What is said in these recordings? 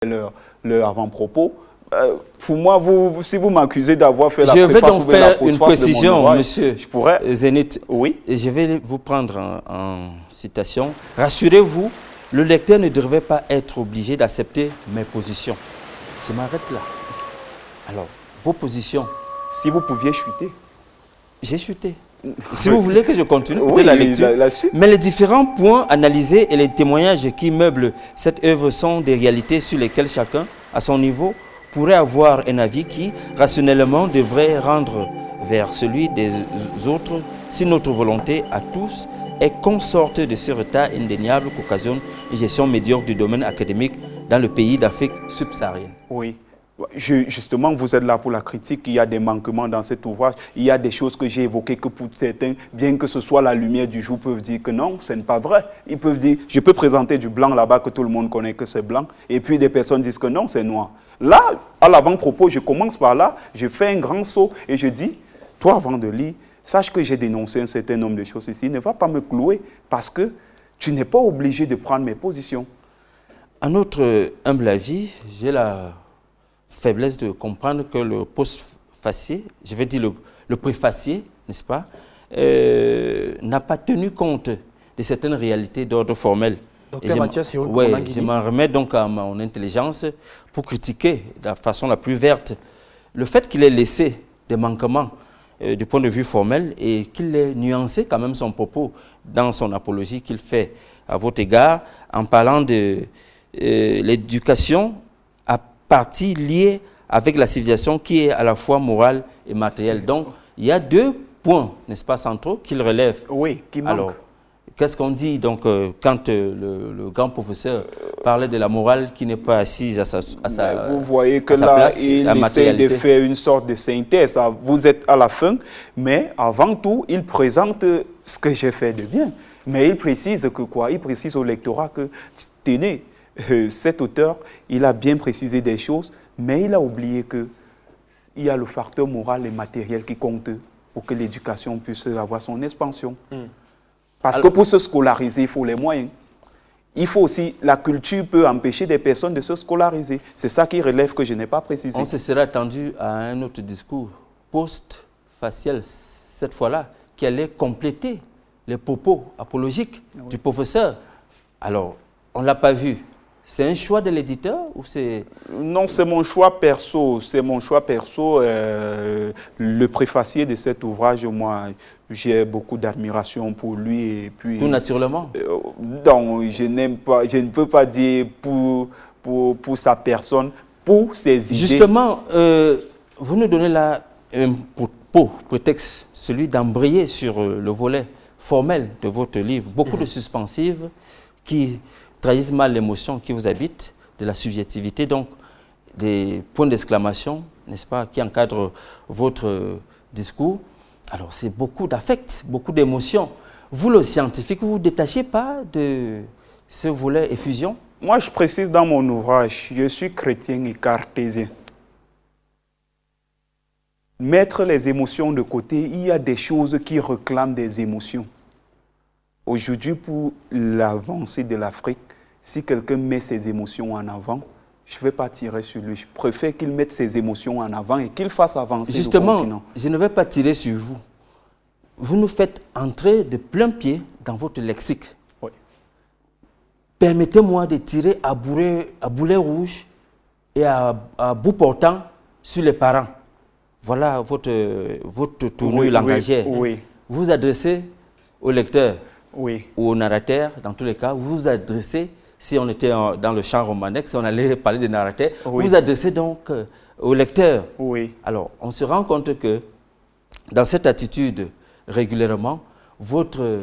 leur avant-propos. Pour moi, si vous m'accusez d'avoir fait la préface, je vais donc faire une précision, ouvrage, monsieur je pourrais... Zénith. Oui. Et je vais vous prendre en citation. Rassurez-vous, le lecteur ne devrait pas être obligé d'accepter mes positions. Je m'arrête là. Alors, vos positions. Si vous pouviez chuter. J'ai chuté. Si vous voulez que je continue, oui, la lecture. Mais les différents points analysés et les témoignages qui meublent cette œuvre sont des réalités sur lesquelles chacun, à son niveau, pourrait avoir un avis qui, rationnellement, devrait rendre vers celui des autres si notre volonté à tous est qu'on sorte de ce retard indéniable qu'occasionne une gestion médiocre du domaine académique dans le pays d'Afrique subsaharienne. Oui. Justement, vous êtes là pour la critique. Il y a des manquements dans cet ouvrage. Il y a des choses que j'ai évoquées que pour certains, bien que ce soit la lumière du jour, peuvent dire que non, ce n'est pas vrai. Ils peuvent dire, je peux présenter du blanc là-bas que tout le monde connaît que c'est blanc. Et puis des personnes disent que non, c'est noir. Là, à l'avant-propos, je commence par là, je fais un grand saut et je dis, toi, avant de lire, sache que j'ai dénoncé un certain nombre de choses ici. Ne va pas me clouer parce que tu n'es pas obligé de prendre mes positions. À notre humble avis, j'ai la faiblesse de comprendre que le postfacier, je vais dire le préfacier, n'est-ce pas, n'a pas tenu compte de certaines réalités d'ordre formel. Docteur Mathias, je m'en remets donc à mon intelligence pour critiquer de la façon la plus verte le fait qu'il ait laissé des manquements du point de vue formel et qu'il ait nuancé quand même son propos dans son apologie qu'il fait à votre égard en parlant de l'éducation à partie liée avec la civilisation qui est à la fois morale et matérielle. Donc, il y a deux points, n'est-ce pas, centraux qu'il relève. Oui, qui manquent. Alors, qu'est-ce qu'on dit donc quand le grand professeur parlait de la morale qui n'est pas assise à sa vous voyez que là, il essaie de faire une sorte de synthèse. Vous êtes à la fin, mais avant tout, il présente ce que j'ai fait de bien. Mais il précise que quoi? Il précise au lectorat que, tenez, cet auteur, il a bien précisé des choses, mais il a oublié qu'il y a le facteur moral et matériel qui compte pour que l'éducation puisse avoir son expansion. Parce que pour se scolariser, il faut les moyens. Il faut aussi, la culture peut empêcher des personnes de se scolariser. C'est ça qui relève que je n'ai pas précisé. On se serait attendu à un autre discours post-facial, cette fois-là, qui allait compléter les propos apologiques du professeur. Alors, on ne l'a pas vu. C'est un choix de l'éditeur ou c'est... Non, c'est mon choix perso. C'est mon choix perso. Le préfacier de cet ouvrage, moi, j'ai beaucoup d'admiration pour lui. Et puis, tout naturellement? Donc, je ne peux pas dire pour sa personne, pour ses idées. Justement, vous nous donnez là un prétexte, celui d'embrayer sur le volet formel de votre livre. Beaucoup de suspensives qui trahissent mal l'émotion qui vous habite, de la subjectivité, donc des points d'exclamation, n'est-ce pas, qui encadrent votre discours. Alors, c'est beaucoup d'affect, beaucoup d'émotions. Vous, le scientifique, vous ne vous détachez pas de ce volet effusion? Moi, je précise dans mon ouvrage, je suis chrétien et cartésien. Mettre les émotions de côté, il y a des choses qui réclament des émotions. Aujourd'hui, pour l'avancée de l'Afrique, si quelqu'un met ses émotions en avant, je ne vais pas tirer sur lui. Je préfère qu'il mette ses émotions en avant et qu'il fasse avancer le continent. Justement, je ne vais pas tirer sur vous. Vous nous faites entrer de plein pied dans votre lexique. Oui. Permettez-moi de tirer à boulet rouge et à bout portant sur les parents. Voilà votre tournure langagière. Oui. Vous vous adressez au lecteur. Oui. Ou au narrateur, dans tous les cas, vous vous adressez, si on était dans le champ romanesque, si on allait parler de narrateur, vous vous adressez donc au lecteur. Oui. Alors, on se rend compte que dans cette attitude, régulièrement, votre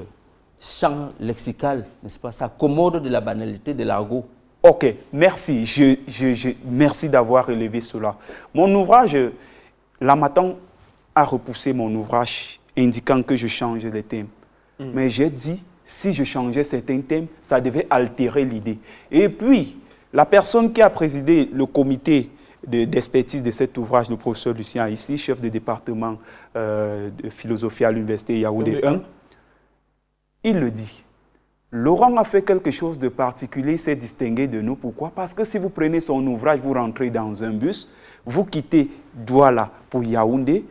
champ lexical, n'est-ce pas, s'accommode de la banalité de l'argot. Ok, merci. Merci d'avoir relevé cela. Mon ouvrage, Lamatan a repoussé mon ouvrage, indiquant que je change les thèmes. Mais j'ai dit, si je changeais certains thèmes, ça devait altérer l'idée. Et puis, la personne qui a présidé le comité d'expertise de cet ouvrage, le professeur Lucien ici, chef de département de philosophie à l'université Yaoundé 1, il le dit. Laurent a fait quelque chose de particulier, il s'est distingué de nous. Pourquoi? Parce que si vous prenez son ouvrage, vous rentrez dans un bus, vous quittez Douala pour Yaoundé,